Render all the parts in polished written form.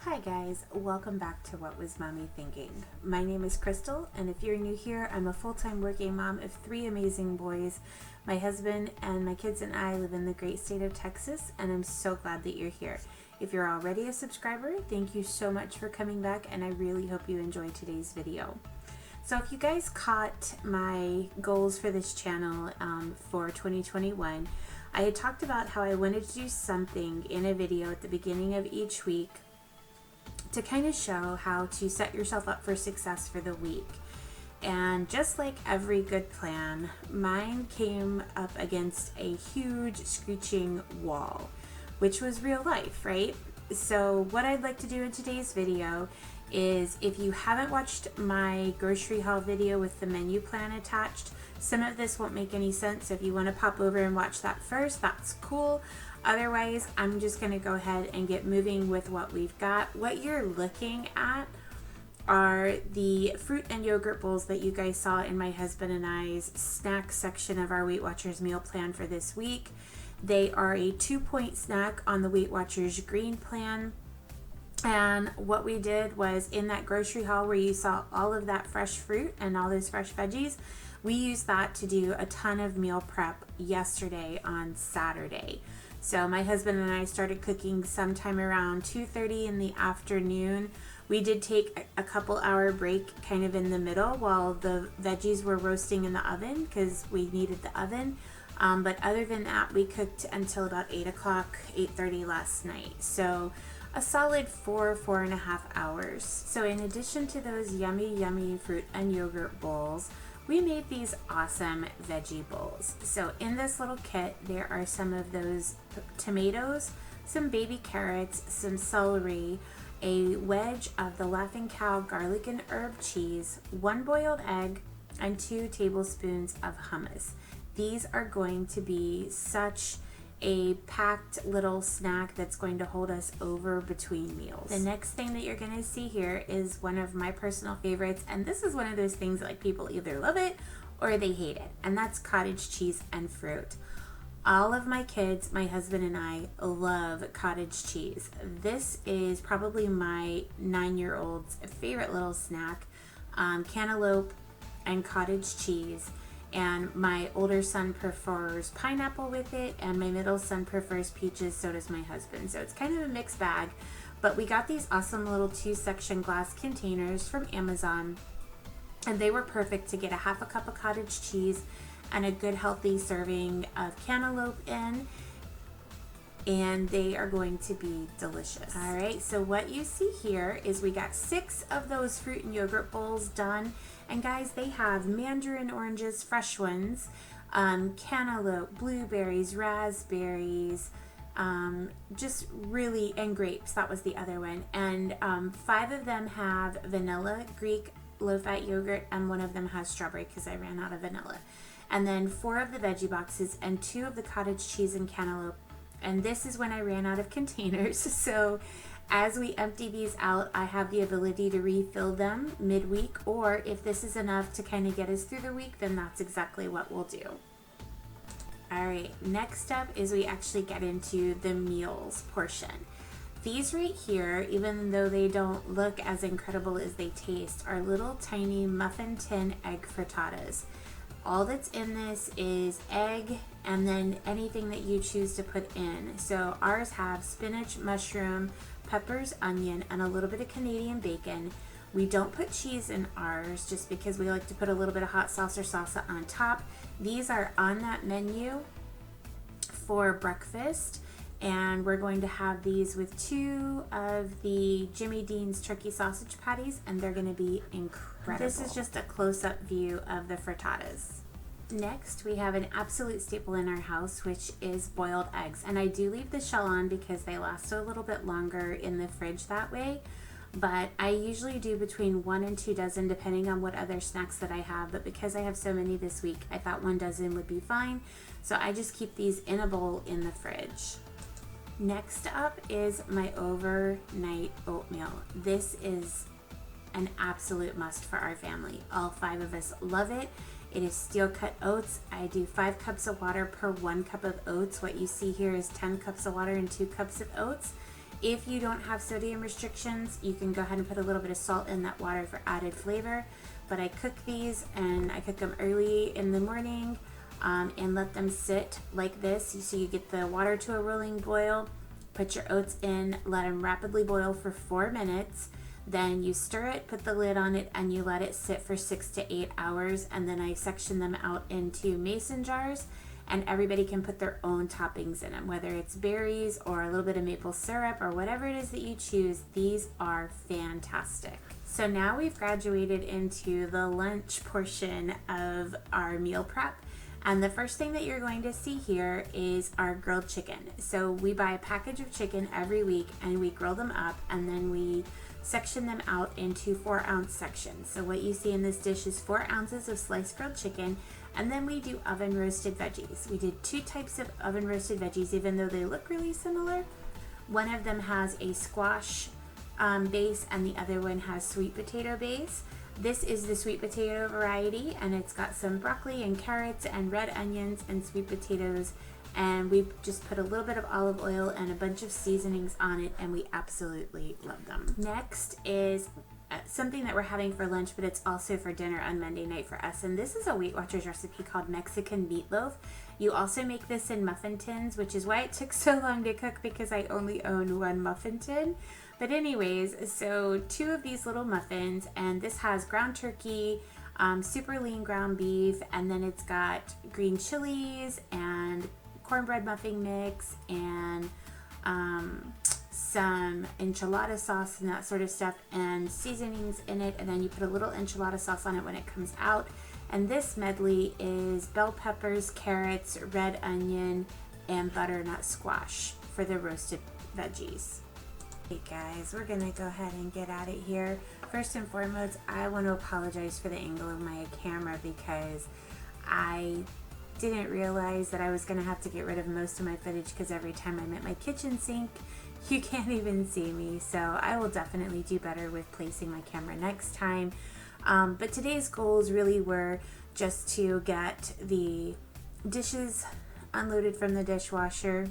Hi guys, welcome back to What Was Mommy Thinking? My name is Crystal, and if you're new here, I'm a full-time working mom of 3 amazing boys. My husband and my kids and I live in the great state of Texas, and I'm so glad that you're here. If you're already a subscriber, thank you so much for coming back, and I really hope you enjoyed today's video. So if you guys caught my goals for this channel for 2021, I had talked about how I wanted to do something in a video at the beginning of each week to kind of show how to set yourself up for success for the week. And just like every good plan, mine came up against a huge screeching wall, which was real life, right? So what I'd like to do in today's video is, if you haven't watched my grocery haul video with the menu plan attached, some of this won't make any sense. So if you want to pop over and watch that first, that's cool. Otherwise, I'm just going to go ahead and get moving with what we've got. What you're looking at are the fruit and yogurt bowls that you guys saw in my husband and I's snack section of our Weight Watchers meal plan for this week. They are a 2-point snack on the Weight Watchers green plan. And what we did was, in that grocery haul where you saw all of that fresh fruit and all those fresh veggies, we used that to do a ton of meal prep yesterday on Saturday. So my husband and I started cooking sometime around 2:30 in the afternoon. We did take a couple hour break kind of in the middle while the veggies were roasting in the oven because we needed the oven. But other than that, we cooked until about 8 o'clock, 8:30 last night. So a solid 4.5 hours. So in addition to those yummy fruit and yogurt bowls, we made these awesome veggie bowls. So in this little kit, there are some of those tomatoes, some baby carrots, some celery, a wedge of the Laughing Cow garlic and herb cheese, 1 boiled egg, and 2 tablespoons of hummus. These are going to be such a packed little snack that's going to hold us over between meals. The next thing that you're going to see here is one of my personal favorites, and this is one of those things like people either love it or they hate it, and that's cottage cheese and fruit. All of my kids, my husband and I, love cottage cheese. This is probably my 9-year-old's favorite little snack, cantaloupe and cottage cheese. And my older son prefers pineapple with it, and my middle son prefers peaches, so does my husband. So it's kind of a mixed bag, but we got these awesome little 2-section glass containers from Amazon, and they were perfect to get a half a cup of cottage cheese and a good healthy serving of cantaloupe in, and they are going to be delicious. All right, so what you see here is we got 6 of those fruit and yogurt bowls done. And guys, they have mandarin oranges, fresh ones, cantaloupe, blueberries, raspberries, just really, and grapes, that was the other one. And 5 of them have vanilla, Greek, low-fat yogurt, and 1 of them has strawberry because I ran out of vanilla. And then 4 of the veggie boxes and 2 of the cottage cheese and cantaloupe. And this is when I ran out of containers. So as we empty these out, I have the ability to refill them midweek, or if this is enough to kind of get us through the week, then that's exactly what we'll do. All right, next up is we actually get into the meals portion. These right here, even though they don't look as incredible as they taste, are little tiny muffin tin egg frittatas. All that's in this is egg and then anything that you choose to put in. So ours have spinach, mushroom, peppers, onion, and a little bit of Canadian bacon. We don't put cheese in ours just because we like to put a little bit of hot sauce or salsa on top. These are on that menu for breakfast, and we're going to have these with 2 of the Jimmy Dean's turkey sausage patties, and they're going to be incredible. This is just a close-up view of the frittatas. Next, we have an absolute staple in our house, which is boiled eggs. And I do leave the shell on because they last a little bit longer in the fridge that way. But I usually do between 1 and 2 dozen depending on what other snacks that I have. But because I have so many this week, I thought 1 dozen would be fine. So I just keep these in a bowl in the fridge. Next up is my overnight oatmeal. This is an absolute must for our family. All 5 of us love it. It is steel cut oats. I do 5 cups of water per 1 cup of oats. What you see here is 10 cups of water and 2 cups of oats. If you don't have sodium restrictions, you can go ahead and put a little bit of salt in that water for added flavor. But I cook these, and I cook them early in the morning and let them sit like this. So you get the water to a rolling boil, put your oats in, let them rapidly boil for 4 minutes. Then you stir it, put the lid on it, and you let it sit for 6 to 8 hours. And then I section them out into mason jars, and everybody can put their own toppings in them, whether it's berries or a little bit of maple syrup or whatever it is that you choose. These are fantastic. So now we've graduated into the lunch portion of our meal prep. And the first thing that you're going to see here is our grilled chicken. So we buy a package of chicken every week, and we grill them up, and then we section them out into 4-ounce sections. So what you see in this dish is 4 ounces of sliced grilled chicken, and then we do oven roasted veggies. We did 2 types of oven roasted veggies, even though they look really similar. One of them has a squash base, and the other one has sweet potato base. This is the sweet potato variety, and it's got some broccoli and carrots and red onions and sweet potatoes, and we just put a little bit of olive oil and a bunch of seasonings on it, and we absolutely love them. Next is something that we're having for lunch, but it's also for dinner on Monday night for us, and this is a Weight Watchers recipe called Mexican meatloaf. You also make this in muffin tins, which is why it took so long to cook, because I only own 1 muffin tin. But anyways, so 2 of these little muffins, and this has ground turkey, super lean ground beef, and then it's got green chilies and cornbread muffin mix and some enchilada sauce and that sort of stuff, and seasonings in it, and then you put a little enchilada sauce on it when it comes out. And this medley is bell peppers, carrots, red onion, and butternut squash for the roasted veggies. Hey guys, we're gonna go ahead and get at it here. First and foremost, I want to apologize for the angle of my camera, because I didn't realize that I was gonna have to get rid of most of my footage, because every time I'm at my kitchen sink, you can't even see me. So I will definitely do better with placing my camera next time. But today's goals really were just to get the dishes unloaded from the dishwasher,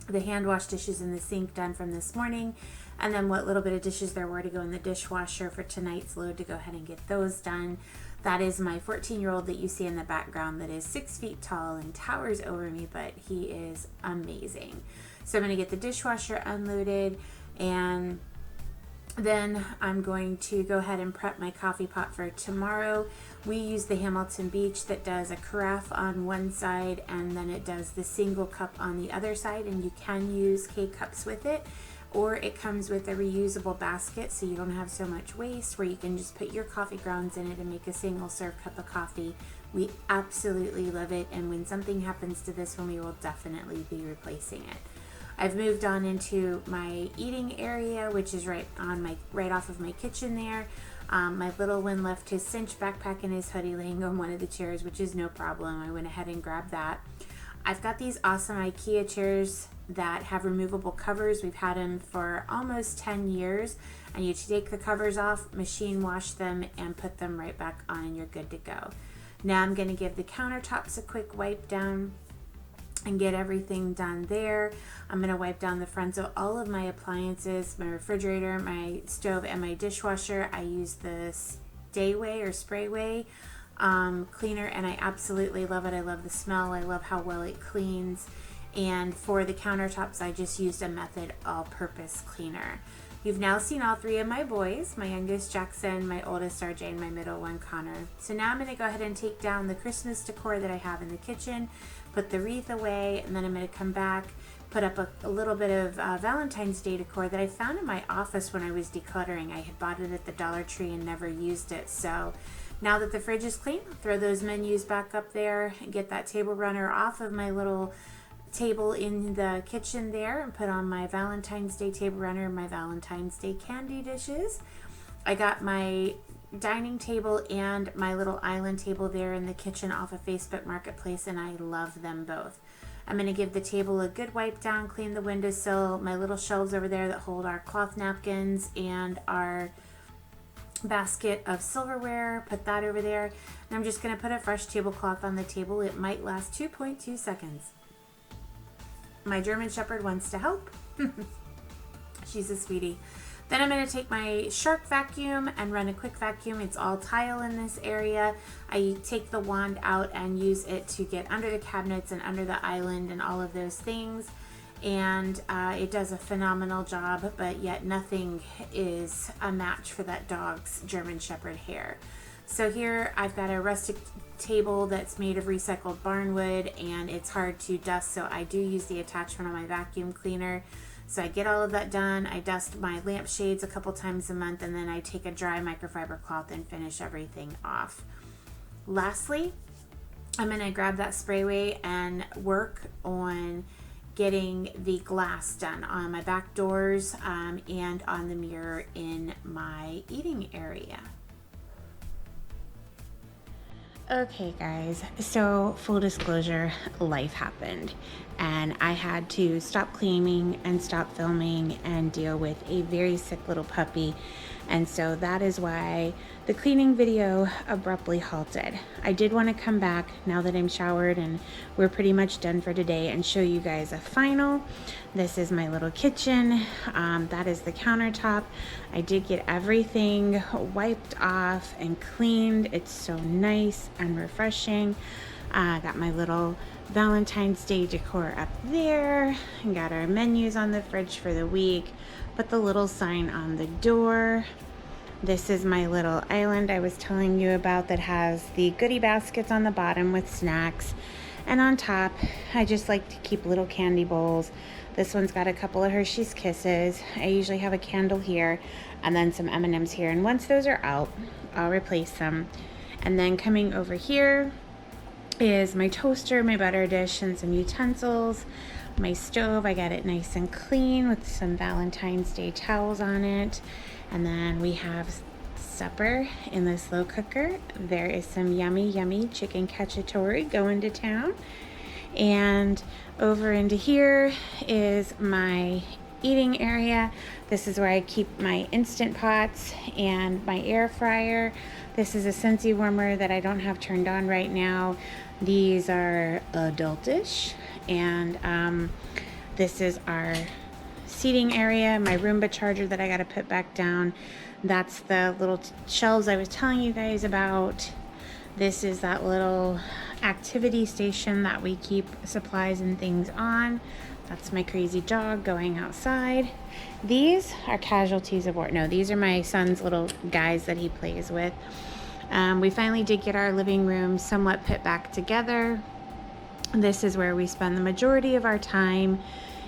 the hand wash dishes in the sink done from this morning, and then what little bit of dishes there were to go in the dishwasher for tonight's load, to go ahead and get those done. That is my 14-year-old that you see in the background, that is 6 feet tall and towers over me, but he is amazing. So I'm going to get the dishwasher unloaded, and then I'm going to go ahead and prep my coffee pot for tomorrow. We use the Hamilton Beach that does a carafe on one side, and then it does the single cup on the other side, and you can use K-cups with it, or it comes with a reusable basket, so you don't have so much waste, where you can just put your coffee grounds in it and make a single serve cup of coffee. We absolutely love it, and when something happens to this one, we will definitely be replacing it. I've moved on into my eating area, which is right off of my kitchen there. My little one left his cinch backpack and his hoodie laying on one of the chairs, which is no problem. I went ahead and grabbed that. I've got these awesome IKEA chairs that have removable covers. We've had them for almost 10 years, and you take the covers off, machine wash them, and put them right back on, and you're good to go. Now I'm going to give the countertops a quick wipe down and get everything done there. I'm going to wipe down the fronts of all of my appliances, my refrigerator, my stove, and my dishwasher. I use the Stayway or Sprayway cleaner, and I absolutely love it. I love the smell. I love how well it cleans. And for the countertops, I just used a Method all-purpose cleaner. You've now seen all 3 of my boys, my youngest Jackson, my oldest RJ, and my middle one Connor. So now I'm going to go ahead and take down the Christmas decor that I have in the kitchen, put the wreath away, and then I'm going to come back, put up a little bit of Valentine's Day decor that I found in my office when I was decluttering. I had bought it at the Dollar Tree and never used it. So now that the fridge is clean, I'll throw those menus back up there and get that table runner off of my little table in the kitchen there, and put on my Valentine's Day table runner and my Valentine's Day candy dishes. I got my dining table and my little island table there in the kitchen off of Facebook Marketplace, and I love them both. I'm going to give the table a good wipe down, clean the windowsill, my little shelves over there that hold our cloth napkins and our basket of silverware, put that over there, and I'm just going to put a fresh tablecloth on the table. It might last 2.2 seconds. My German Shepherd wants to help. She's a sweetie. Then I'm going to take my Shark vacuum and run a quick vacuum. It's all tile in this area. I take the wand out and use it to get under the cabinets and under the island and all of those things. And it does a phenomenal job, but yet nothing is a match for that dog's German Shepherd hair. So here I've got a rustic table that's made of recycled barnwood, and it's hard to dust, so I do use the attachment on my vacuum cleaner. So I get all of that done. I dust my lampshades a couple times a month, and then I take a dry microfiber cloth and finish everything off. Lastly, I'm going to grab that sprayway and work on getting the glass done on my back doors and on the mirror in my eating area. Okay guys, so full disclosure, life happened and I had to stop cleaning and stop filming and deal with a very sick little puppy, and so that is why the cleaning video abruptly halted. I did want to come back now that I'm showered and we're pretty much done for today and show you guys a final. This is my little kitchen. That is the countertop. I did get everything wiped off and cleaned. It's so nice and refreshing. I got my little Valentine's Day decor up there. Got our menus on the fridge for the week. Put the little sign on the door. This is my little island I was telling you about that has the goodie baskets on the bottom with snacks. And on top, I just like to keep little candy bowls. This one's got a couple of Hershey's Kisses. I usually have a candle here and then some M&Ms here. And once those are out, I'll replace them. And then coming over here is my toaster, my butter dish, and some utensils. My stove, I got it nice and clean with some Valentine's Day towels on it. And then we have supper in the slow cooker. There is some yummy chicken cacciatore going to town. And over into here is my eating area. This is where I keep my Instant Pots and my air fryer. This is a Scentsy warmer that I don't have turned on right now. These are adultish. And this is our seating area, my Roomba charger that I got to put back down. That's the little shelves I was telling you guys about. This is that little activity station that we keep supplies and things on. That's my crazy dog going outside. These are casualties of war. No, these are my son's little guys that he plays with. We finally did get our living room somewhat put back together. This is where we spend the majority of our time,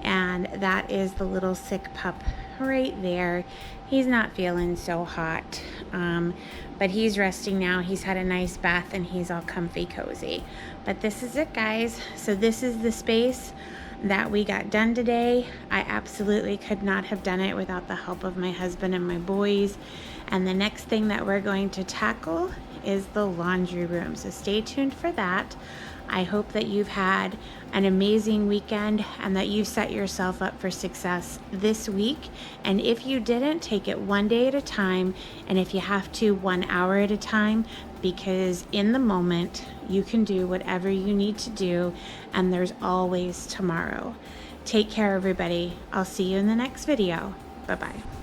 and that is the little sick pup right there. He's not feeling so hot, but he's resting now. He's had a nice bath and he's all comfy cozy. But this is it, guys. So this is the space that we got done today. I absolutely could not have done it without the help of my husband and my boys. And the next thing that we're going to tackle is the laundry room. So stay tuned for that. I hope that you've had an amazing weekend and that you've set yourself up for success this week. And if you didn't, take it one day at a time. And if you have to, 1 hour at a time, because in the moment, you can do whatever you need to do. And there's always tomorrow. Take care, everybody. I'll see you in the next video. Bye-bye.